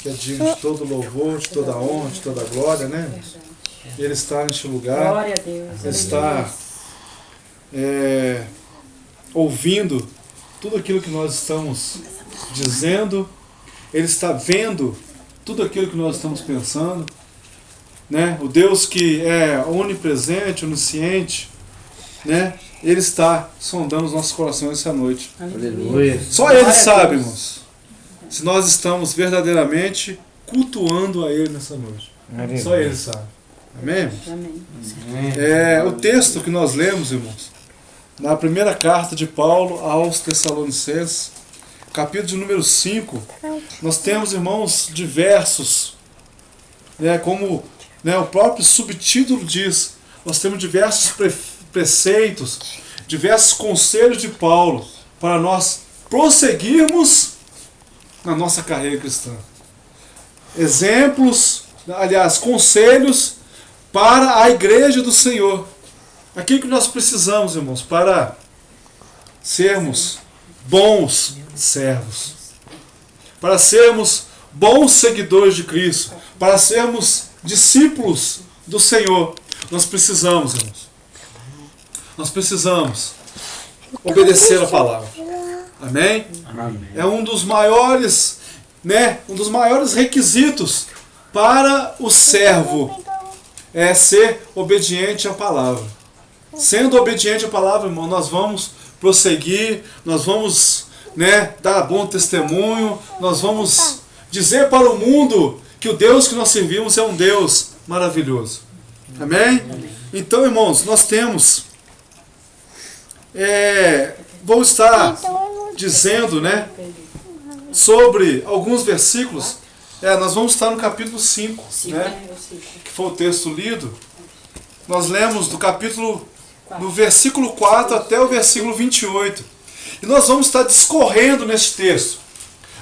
que é digno de todo louvor, de toda honra, de toda glória, né? Ele está neste lugar. Glória a Deus. Ele está ouvindo tudo aquilo que nós estamos dizendo. Ele está vendo tudo aquilo que nós estamos pensando, né? O Deus que é onipresente, onisciente, né? Ele está sondando os nossos corações essa noite. Aleluia. Só Ele sabe, irmãos, se nós estamos verdadeiramente cultuando a Ele nessa noite. Só Ele sabe. Amém, irmãos? Amém. O texto que nós lemos, irmãos, na primeira carta de Paulo aos Tessalonicenses, capítulo de número 5, nós temos, irmãos, diversos, né, como, né, o próprio subtítulo diz, nós temos diversos preceitos, diversos conselhos de Paulo para nós prosseguirmos na nossa carreira cristã. Exemplos, aliás, conselhos para a igreja do Senhor. Aquilo que nós precisamos, irmãos, para sermos bons servos, para sermos bons seguidores de Cristo, para sermos discípulos do Senhor. Nós precisamos, irmãos. Nós precisamos obedecer a palavra. Amém? Amém. É um dos maiores, né, um dos maiores requisitos para o servo é ser obediente à palavra. Sendo obediente à palavra, irmão, nós vamos prosseguir, nós vamos, né, dar bom testemunho, nós vamos dizer para o mundo que o Deus que nós servimos é um Deus maravilhoso. Amém? Então, irmãos, nós temos, vou estar dizendo, né, sobre alguns versículos. Nós vamos estar no capítulo 5, né, que foi o texto lido. Nós lemos do capítulo, do versículo 4 até o versículo 28. E nós vamos estar discorrendo neste texto,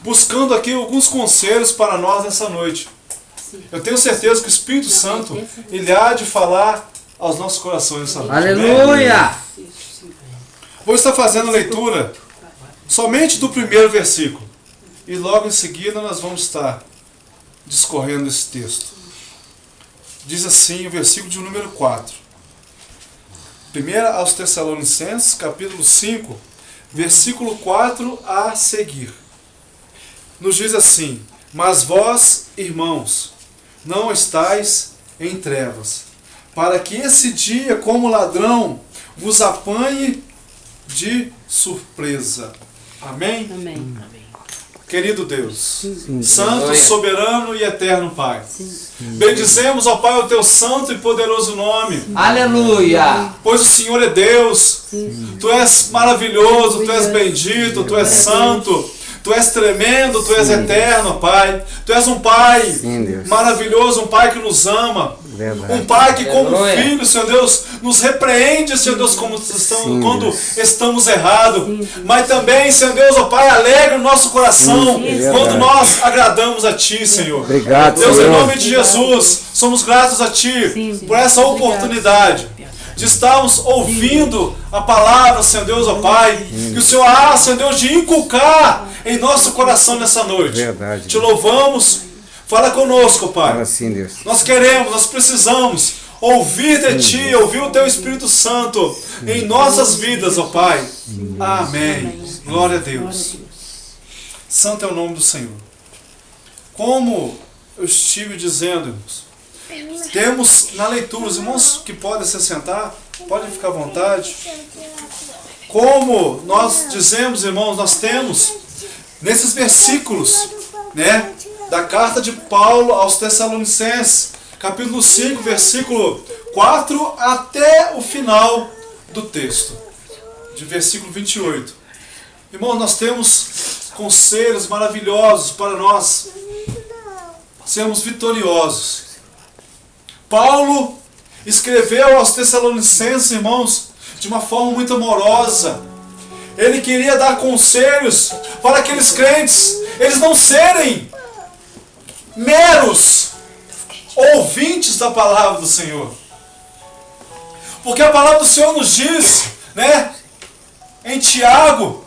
buscando aqui alguns conselhos para nós nessa noite. Eu tenho certeza que o Espírito Santo, ele há de falar aos nossos corações nessa noite. Aleluia! Vou estar fazendo a leitura somente do primeiro versículo. E logo em seguida nós vamos estar discorrendo esse texto. Diz assim o versículo de número 4. 1 aos Tessalonicenses, capítulo 5, versículo 4 a seguir. Nos diz assim: mas vós, irmãos, não estáis em trevas, para que esse dia, como ladrão, vos apanhe de surpresa. Amém? Amém. Querido Deus, Sim. santo, Aleluia. soberano e eterno Pai, bendizemos, ó Pai, o teu santo e poderoso nome, Aleluia! pois o Senhor é Deus, tu és maravilhoso, tu és bendito, tu és santo, tu és tremendo, tu és eterno, Pai. Tu és um Pai Sim, Deus. maravilhoso, um Pai que nos ama, Verdade. um Pai que, como Aleluia. filho, Senhor Deus, nos repreende, Senhor Deus, Sim, quando Deus. estamos errados. Mas também, Senhor Deus, ó Pai, alegra o nosso coração Sim, é quando verdade. nós agradamos a Ti, Senhor. Obrigado, Deus, em Senhor. nome de Jesus, somos gratos a Ti por essa oportunidade de estarmos ouvindo a palavra, Senhor Deus, ó Pai, que o Senhor há, Senhor Deus, de inculcar em nosso coração nessa noite. Verdade. Te louvamos, fala conosco, Pai. Fala assim, Deus. Nós queremos, nós precisamos ouvir de Ti, ouvir o Teu Espírito Santo em nossas vidas, ó Pai. Amém. Glória a Deus. Santo é o nome do Senhor. Como eu estive dizendo, irmãos, temos na leitura, os irmãos que podem se sentar, podem ficar à vontade. Como nós dizemos, irmãos, nós temos nesses versículos, né, da carta de Paulo aos Tessalonicenses, capítulo 5, versículo 4 até o final do texto, de versículo 28. Irmãos, nós temos conselhos maravilhosos para nós sermos vitoriosos. Paulo escreveu aos Tessalonicenses, irmãos, de uma forma muito amorosa. Ele queria dar conselhos para aqueles crentes, eles não serem meros ouvintes da palavra do Senhor. Porque a palavra do Senhor nos diz, né, em Tiago,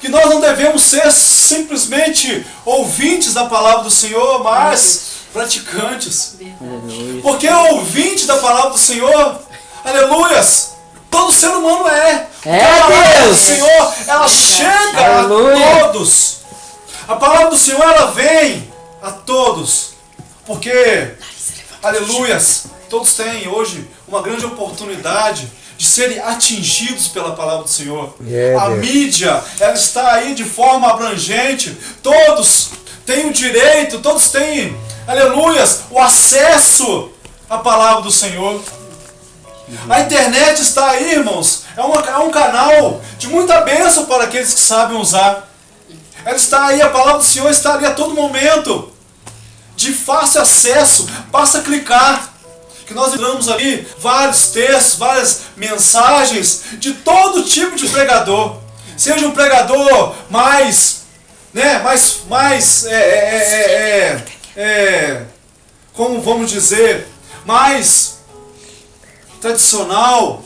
que nós não devemos ser simplesmente ouvintes da palavra do Senhor, mas praticantes. Aleluia. Porque ouvinte da palavra do Senhor, aleluias, todo ser humano é. É, a palavra do Deus. Senhor, ela chega Aleluia. a todos. A palavra do Senhor, ela vem a todos. Porque, aleluias, todos têm hoje uma grande oportunidade de serem atingidos pela palavra do Senhor. A mídia, ela está aí de forma abrangente. Todos têm o direito, todos têm, aleluias, o acesso à palavra do Senhor. A internet está aí, irmãos. É um canal de muita bênção para aqueles que sabem usar. Ela está aí, a palavra do Senhor está ali a todo momento. De fácil acesso, basta clicar. Que nós entramos ali vários textos, várias mensagens de todo tipo de pregador. Seja um pregador mais, né, como vamos dizer, mais tradicional,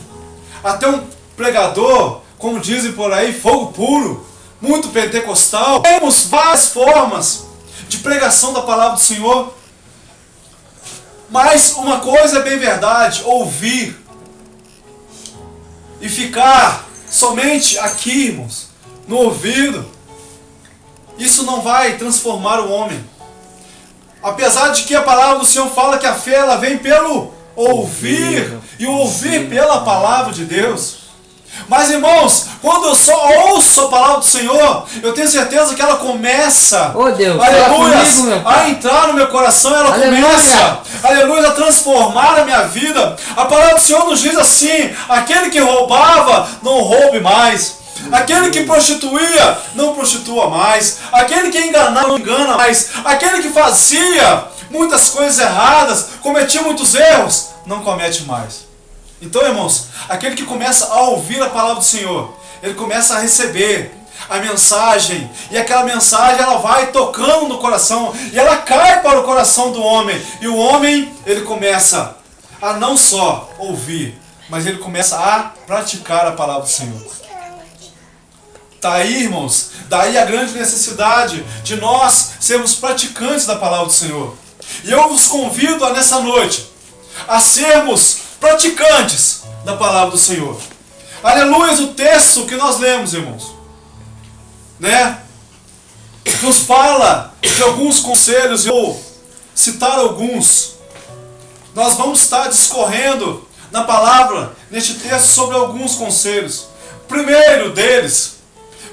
até um pregador, como dizem por aí, fogo puro, muito pentecostal. Temos várias formas de pregação da palavra do Senhor. Mas uma coisa é bem verdade, ouvir e ficar somente aqui, irmãos, no ouvido, isso não vai transformar o homem. Apesar de que a palavra do Senhor fala que a fé ela vem pelo ouvir e ouvir pela palavra de Deus. Mas, irmãos, quando eu só ouço a palavra do Senhor, eu tenho certeza que ela começa, Oh, Deus, aleluia, comigo, meu Pai. a entrar no meu coração, ela Aleluia. começa, aleluia, a transformar a minha vida. A palavra do Senhor nos diz assim: aquele que roubava, não roube mais. Aquele que prostituía, não prostitua mais. Aquele que enganava, não engana mais. Aquele que fazia muitas coisas erradas, cometia muitos erros, não comete mais. Então, irmãos, aquele que começa a ouvir a palavra do Senhor, ele começa a receber a mensagem, e aquela mensagem ela vai tocando no coração, e ela cai para o coração do homem, e o homem, ele começa a não só ouvir, mas ele começa a praticar a palavra do Senhor. Tá aí, irmãos, daí a grande necessidade de nós sermos praticantes da palavra do Senhor. E eu vos convido nessa noite a sermos praticantes da palavra do Senhor. Aleluia, o texto que nós lemos, irmãos, né, nos fala de alguns conselhos. Eu vou citar alguns. Nós vamos estar discorrendo na palavra, neste texto, sobre alguns conselhos. Primeiro deles,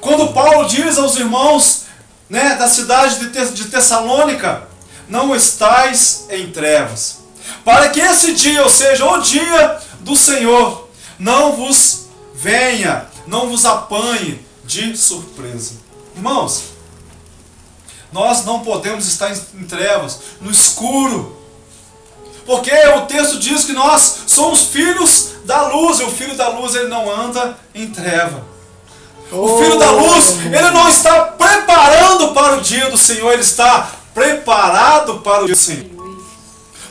quando Paulo diz aos irmãos, né, da cidade de Tessalônica: não estais em trevas, para que esse dia, ou seja, o dia do Senhor, não vos venha, não vos apanhe de surpresa. Irmãos, nós não podemos estar em trevas, no escuro, porque o texto diz que nós somos filhos da luz, e o filho da luz, ele não anda em treva. O filho da luz, ele não está preparando para o dia do Senhor, ele está preparado para o dia do Senhor.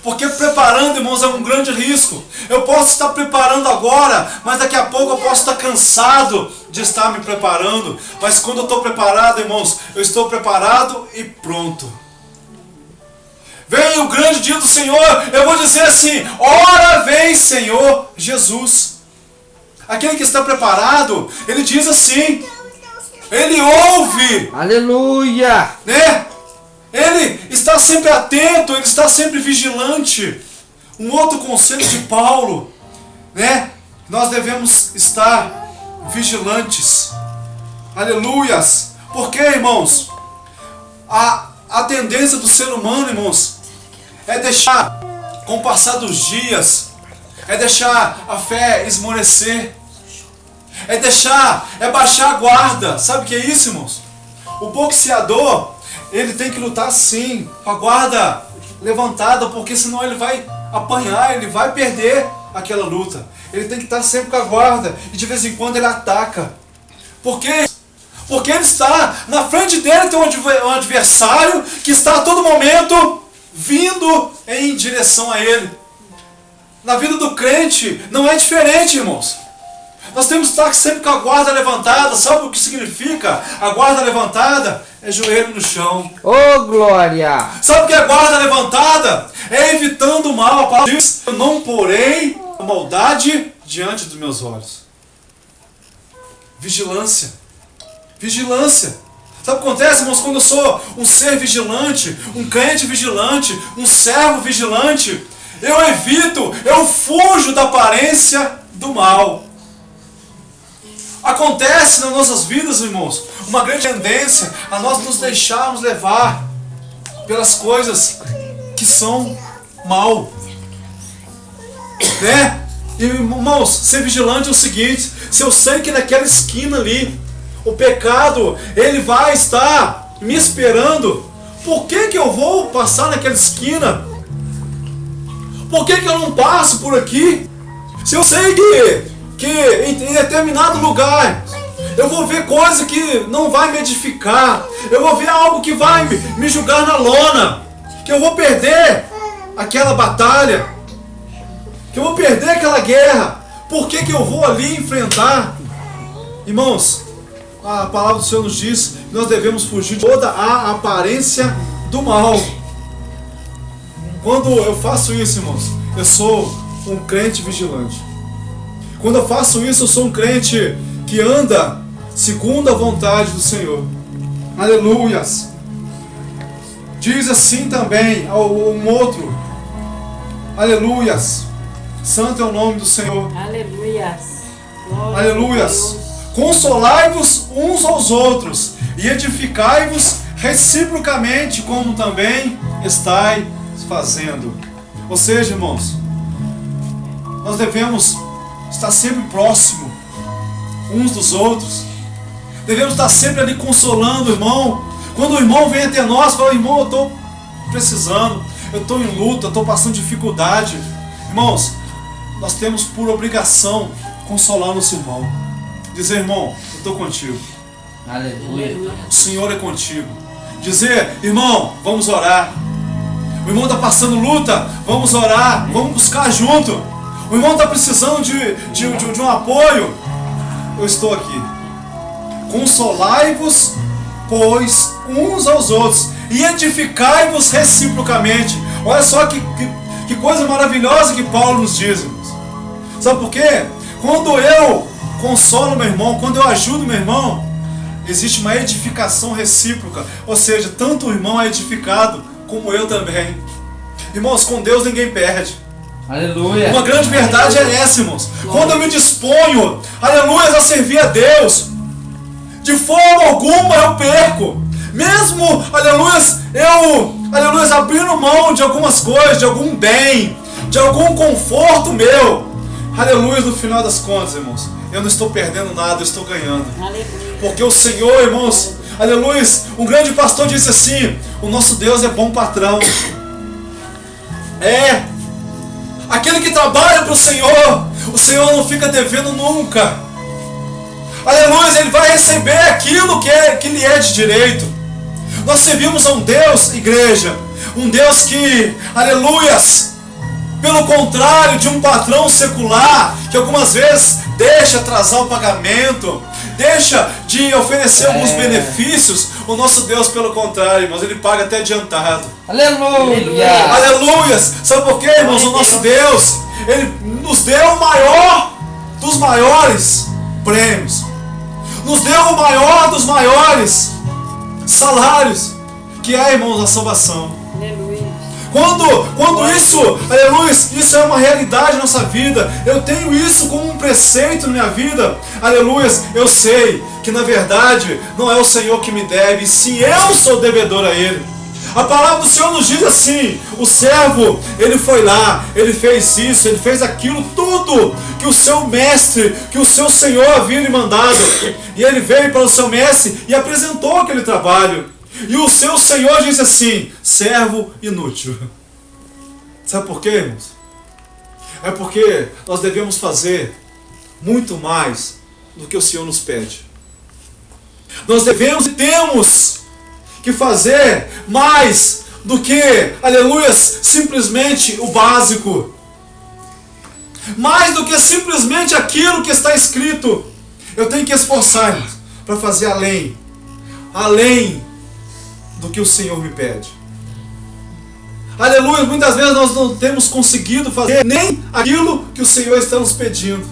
Porque preparando, irmãos, é um grande risco. Eu posso estar preparando agora, mas daqui a pouco eu posso estar cansado de estar me preparando. Mas quando eu estou preparado, irmãos, eu estou preparado e pronto. Vem o grande dia do Senhor, eu vou dizer assim: ora vem, Senhor Jesus. Aquele que está preparado, ele diz assim, ele ouve. Aleluia. Né? Ele está sempre atento, ele está sempre vigilante. Um outro conselho de Paulo, né? Nós devemos estar vigilantes. Aleluias. Porque, irmãos, a tendência do ser humano, irmãos, é deixar, com o passar dos dias, é deixar a fé esmorecer. É baixar a guarda. Sabe o que é isso, irmãos? O boxeador, ele tem que lutar sim, com a guarda levantada, porque senão ele vai apanhar, ele vai perder aquela luta. Ele tem que estar sempre com a guarda, e de vez em quando ele ataca. Por quê? Porque ele está, na frente dele tem um adversário que está a todo momento vindo em direção a ele. Na vida do crente não é diferente, irmãos. Nós temos que estar sempre com a guarda levantada. Sabe o que significa a guarda levantada? É joelho no chão. Ô, glória! Sabe o que é guarda levantada? É evitando o mal. A palavra diz: eu não porei a maldade diante dos meus olhos. Vigilância. Vigilância. Sabe o que acontece, irmãos? Quando eu sou um ser vigilante, um crente vigilante, um servo vigilante, eu evito, eu fujo da aparência do mal. Acontece nas nossas vidas, irmãos, uma grande tendência a nós nos deixarmos levar pelas coisas que são mal. Né? E, irmãos, ser vigilante é o seguinte: se eu sei que naquela esquina ali o pecado, ele vai estar me esperando, por que eu vou passar naquela esquina? Por que eu não passo por aqui? Se eu sei que em determinado lugar eu vou ver coisa que não vai me edificar, eu vou ver algo que vai me jogar na lona, que eu vou perder aquela batalha, que eu vou perder aquela guerra, por que eu vou ali enfrentar? Irmãos, a palavra do Senhor nos diz que nós devemos fugir de toda a aparência do mal. Quando eu faço isso, irmãos, eu sou um crente vigilante. Quando eu faço isso, eu sou um crente que anda segundo a vontade do Senhor. Aleluias! Diz assim também um outro: aleluias! Santo é o nome do Senhor. Aleluias! Glória Aleluias! Consolai-vos uns aos outros e edificai-vos reciprocamente, como também estáis fazendo. Ou seja, irmãos, nós devemos estar sempre próximo uns dos outros. Devemos estar sempre ali consolando o irmão. Quando o irmão vem até nós, fala: irmão, eu estou precisando, eu estou em luta, eu estou passando dificuldade. Irmãos, nós temos por obrigação consolar nosso irmão. Dizer: irmão, eu estou contigo. Aleluia. O Senhor é contigo. Dizer: irmão, vamos orar. O irmão está passando luta, vamos orar, vamos buscar junto. O irmão está precisando de um apoio. Eu estou aqui. Consolai-vos, pois, uns aos outros, e edificai-vos reciprocamente. Olha só que coisa maravilhosa que Paulo nos diz, irmãos. Sabe por quê? Quando eu consolo meu irmão, quando eu ajudo meu irmão, existe uma edificação recíproca. Ou seja, tanto o irmão é edificado, como eu também. Irmãos, com Deus ninguém perde. Aleluia. Uma grande verdade é essa, irmãos. Quando eu me disponho, aleluia, a servir a Deus, de forma alguma eu perco. Mesmo, aleluia, abrindo mão de algumas coisas, de algum bem, de algum conforto meu, aleluia, no final das contas, irmãos, eu não estou perdendo nada, eu estou ganhando. Aleluia. Porque o Senhor, irmãos, aleluia, um grande pastor disse assim: o nosso Deus é bom patrão. É. Aquele que trabalha para o Senhor não fica devendo nunca. Aleluia, ele vai receber aquilo que lhe é de direito. Nós servimos a um Deus, igreja, um Deus que, aleluias, pelo contrário de um patrão secular, que algumas vezes deixa atrasar o pagamento, deixa de oferecer alguns benefícios, o nosso Deus, pelo contrário, irmãos, ele paga até adiantado. Aleluia. Aleluias! Sabe por quê, irmãos? O nosso Deus, ele nos deu o maior dos maiores prêmios, nos deu o maior dos maiores salários, que é, irmãos, a salvação. Aleluia. Quando isso, aleluia, isso é uma realidade na nossa vida, eu tenho isso como um preceito na minha vida, aleluia, eu sei que na verdade não é o Senhor que me deve, sim eu sou devedor a Ele. A palavra do Senhor nos diz assim: o servo, ele foi lá, ele fez isso, ele fez aquilo, tudo que o seu mestre, que o seu Senhor havia lhe mandado, e ele veio para o seu mestre e apresentou aquele trabalho. E o seu Senhor disse assim: servo inútil. Sabe por quê, irmãos? É porque nós devemos fazer muito mais do que o Senhor nos pede. Nós devemos e temos que fazer mais do que, aleluia, simplesmente o básico. Mais do que simplesmente aquilo que está escrito. Eu tenho que esforçar-me para fazer além do que o Senhor me pede. Aleluia, muitas vezes nós não temos conseguido fazer nem aquilo que o Senhor está nos pedindo.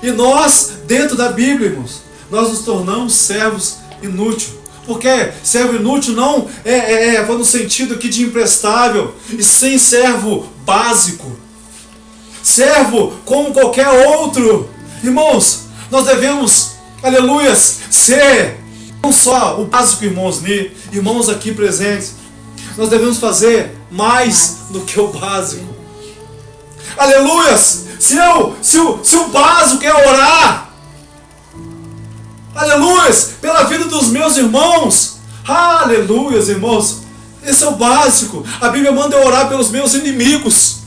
E nós, dentro da Bíblia, irmãos, nós nos tornamos servos inúteis. Porque servo inútil não é no sentido aqui de imprestável, e sim servo básico. Servo como qualquer outro. Irmãos, nós devemos, aleluias, ser não só o básico, irmãos aqui presentes. Nós devemos fazer mais do que o básico. Aleluias! Se o básico é orar, aleluias, pela vida dos meus irmãos, aleluias, irmãos, esse é o básico. A Bíblia manda eu orar pelos meus inimigos.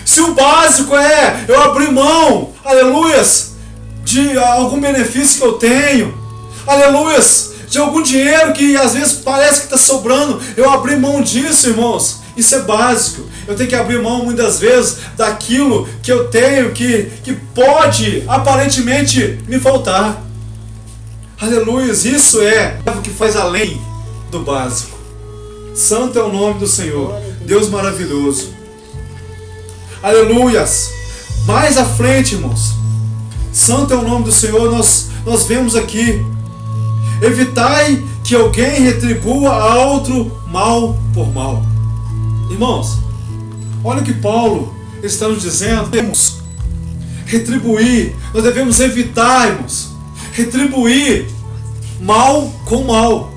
Se o básico é eu abrir mão, aleluias, de algum benefício que eu tenho, aleluias, de algum dinheiro que às vezes parece que está sobrando, eu abrir mão disso, irmãos, isso é básico. Eu tenho que abrir mão muitas vezes daquilo que eu tenho, que pode aparentemente me faltar. Aleluias, isso é o que faz além do básico. Santo é o nome do Senhor, Deus maravilhoso. Aleluias. Mais à frente, irmãos, santo é o nome do Senhor, nós vemos aqui: evitai que alguém retribua a outro mal por mal. Irmãos, olha o que Paulo está nos dizendo. Devemos retribuir, nós devemos evitar, irmãos, retribuir mal com mal.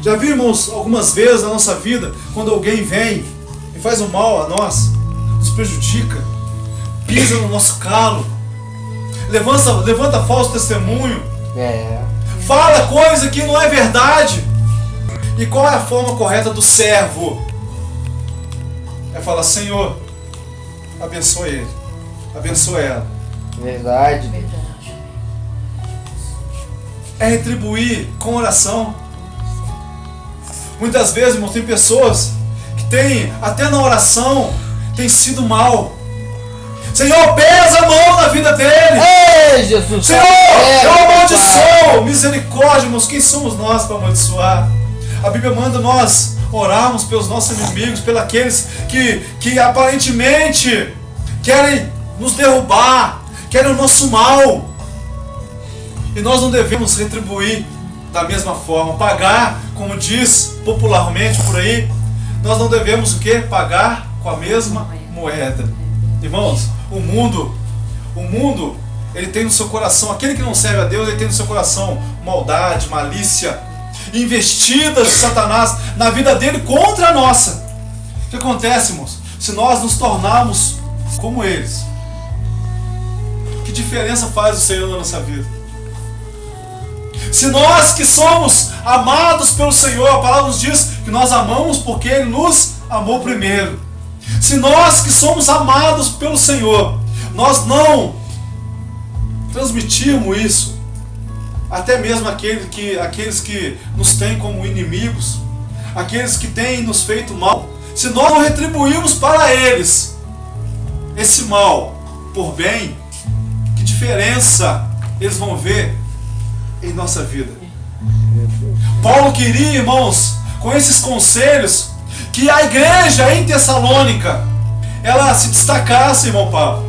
Já viu, irmãos, algumas vezes na nossa vida, quando alguém vem e faz um mal a nós, nos prejudica, pisa no nosso calo, levanta falso testemunho, fala coisa que não é verdade. E qual é a forma correta do servo? É falar: Senhor, abençoe ele, abençoe ela. Verdade. É retribuir com oração. Muitas vezes, irmão, tem pessoas que tem, até na oração, tem sido mal. Senhor, pesa a mão na vida dele. Ei, Jesus. Senhor, eu amaldiçoo. Misericórdia, irmãos, quem somos nós para amaldiçoar? A Bíblia manda nós orarmos pelos nossos inimigos, pelos aqueles que aparentemente querem nos derrubar, querem o nosso mal. E nós não devemos retribuir da mesma forma, pagar, como diz popularmente por aí, nós não devemos o quê? Pagar com a mesma moeda. Irmãos, o mundo, ele tem no seu coração, aquele que não serve a Deus, ele tem no seu coração maldade, malícia, investidas de Satanás na vida dele contra a nossa. O que acontece, irmãos? Se nós nos tornarmos como eles, que diferença faz o Senhor na nossa vida? Se nós que somos amados pelo Senhor, a palavra nos diz que nós amamos porque Ele nos amou primeiro. Se nós que somos amados pelo Senhor, nós não transmitirmos isso, até mesmo aqueles que nos têm como inimigos, aqueles que têm nos feito mal, se nós não retribuirmos para eles esse mal por bem, que diferença eles vão ver em nossa vida? Paulo queria, irmãos, com esses conselhos, que a igreja em Tessalônica, ela se destacasse, irmão Paulo,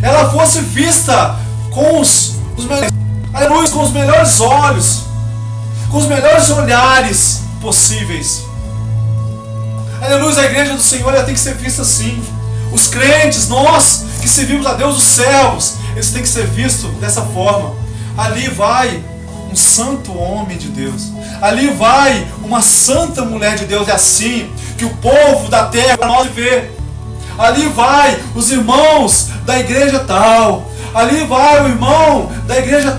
ela fosse vista com os melhores olhos, com os melhores olhares possíveis. Aleluia, a igreja do Senhor, ela tem que ser vista assim. Os crentes, nós que servimos a Deus, os servos, eles têm que ser vistos dessa forma. Ali vai um santo homem de Deus, ali vai uma santa mulher de Deus. É assim que o povo da terra nós vê. Ali vai os irmãos da igreja tal, ali vai o irmão da igreja